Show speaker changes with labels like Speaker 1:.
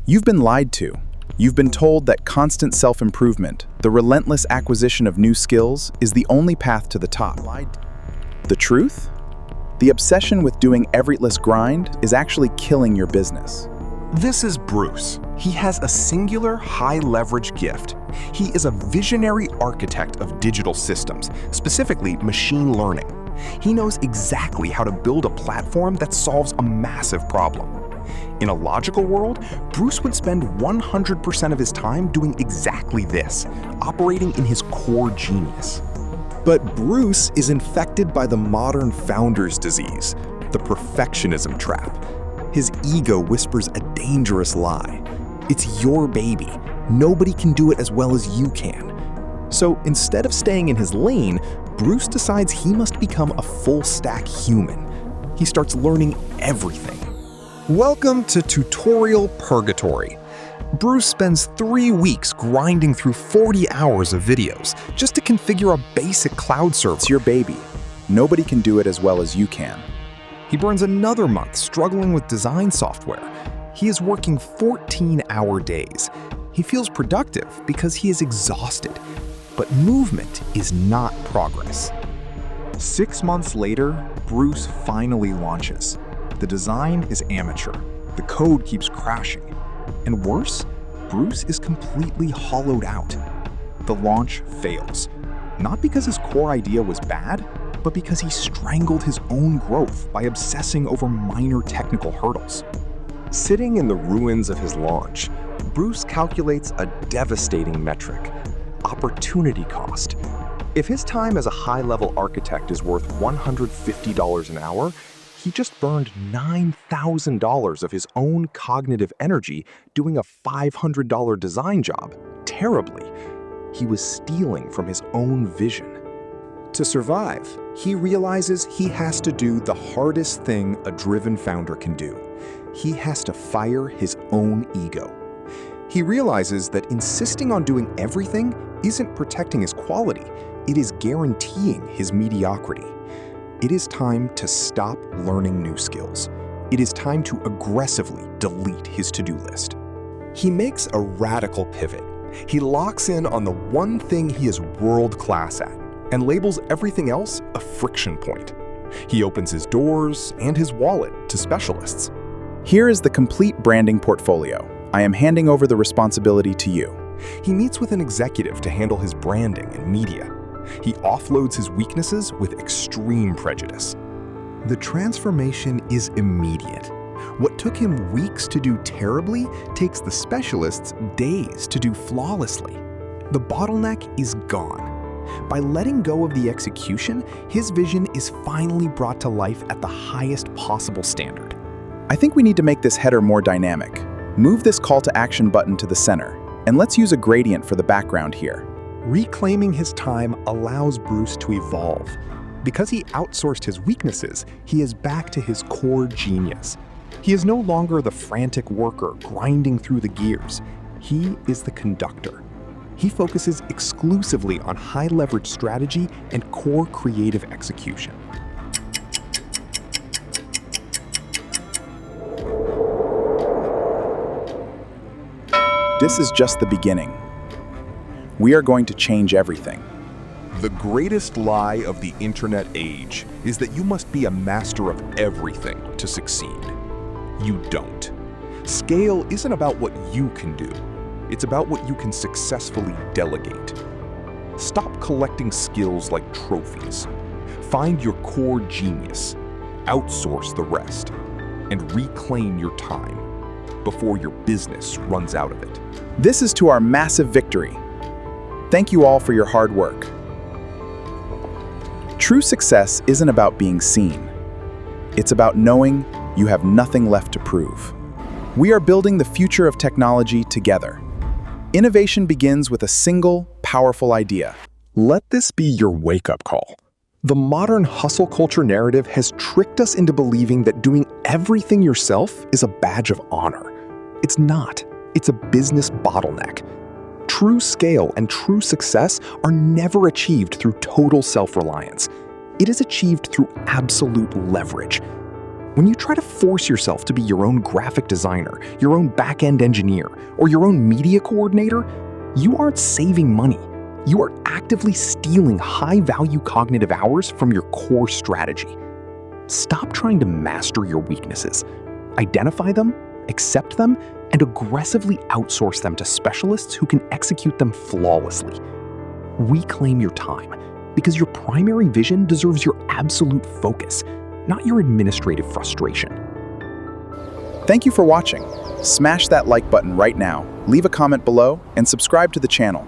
Speaker 1: You've been lied to. You've been told that constant self-improvement, the relentless acquisition of new skills, is the only path to the top. The truth? The obsession with doing effortless grind is actually killing your business.
Speaker 2: This is Bruce. He has a singular, high-leverage gift. He is a visionary architect of digital systems, specifically machine learning. He knows exactly how to build a platform that solves a massive problem. In a logical world, Bruce would spend 100% of his time doing exactly this, operating in his core genius.
Speaker 3: But Bruce is infected by the modern founder's disease, the perfectionism trap. His ego whispers a dangerous lie. It's your baby. Nobody can do it as well as you can. So instead of staying in his lane, Bruce decides he must become a full-stack human. He starts learning everything. Welcome to Tutorial Purgatory. Bruce spends 3 weeks grinding through 40 hours of videos just to configure a basic cloud server.
Speaker 1: It's your baby. Nobody can do it as well as you can.
Speaker 3: He burns another month struggling with design software. He is working 14-hour days. He feels productive because he is exhausted. But movement is not progress. 6 months later, Bruce finally launches. The design is amateur. The code keeps crashing. And worse, Bruce is completely hollowed out. The launch fails. Not because his core idea was bad, but because he strangled his own growth by obsessing over minor technical hurdles. Sitting in the ruins of his launch, Bruce calculates a devastating metric: opportunity cost. If his time as a high-level architect is worth $150 an hour, he just burned $9,000 of his own cognitive energy doing a $500 design job, terribly. He was stealing from his own vision. To survive, he realizes he has to do the hardest thing a driven founder can do. He has to fire his own ego. He realizes that insisting on doing everything isn't protecting his quality, it is guaranteeing his mediocrity. It is time to stop learning new skills. It is time to aggressively delete his to-do list. He makes a radical pivot. He locks in on the one thing he is world-class at and labels everything else a friction point. He opens his doors and his wallet to specialists.
Speaker 1: Here is the complete branding portfolio. I am handing over the responsibility to you.
Speaker 3: He meets with an executive to handle his branding and media. He offloads his weaknesses with extreme prejudice. The transformation is immediate. What took him weeks to do terribly takes the specialists days to do flawlessly. The bottleneck is gone. By letting go of the execution, his vision is finally brought to life at the highest possible standard.
Speaker 1: I think we need to make this header more dynamic. Move this call to action button to the center, and let's use a gradient for the background here.
Speaker 3: Reclaiming his time allows Bruce to evolve. Because he outsourced his weaknesses, he is back to his core genius. He is no longer the frantic worker grinding through the gears. He is the conductor. He focuses exclusively on high-leverage strategy and core creative execution.
Speaker 1: This is just the beginning. We are going to change everything.
Speaker 2: The greatest lie of the internet age is that you must be a master of everything to succeed. You don't. Scale isn't about what you can do. It's about what you can successfully delegate. Stop collecting skills like trophies. Find your core genius, outsource the rest, and reclaim your time before your business runs out of it.
Speaker 1: This is to our massive victory. Thank you all for your hard work. True success isn't about being seen. It's about knowing you have nothing left to prove. We are building the future of technology together. Innovation begins with a single, powerful idea.
Speaker 3: Let this be your wake-up call. The modern hustle culture narrative has tricked us into believing that doing everything yourself is a badge of honor. It's not. It's a business bottleneck. True scale and true success are never achieved through total self-reliance. It is achieved through absolute leverage. When you try to force yourself to be your own graphic designer, your own back-end engineer, or your own media coordinator, you aren't saving money. You are actively stealing high-value cognitive hours from your core strategy. Stop trying to master your weaknesses. Identify them, accept them, and aggressively outsource them to specialists who can execute them flawlessly. Reclaim your time, because your primary vision deserves your absolute focus, not your administrative frustration.
Speaker 1: Thank you for watching. Smash that like button right now, leave a comment below, and subscribe to the channel.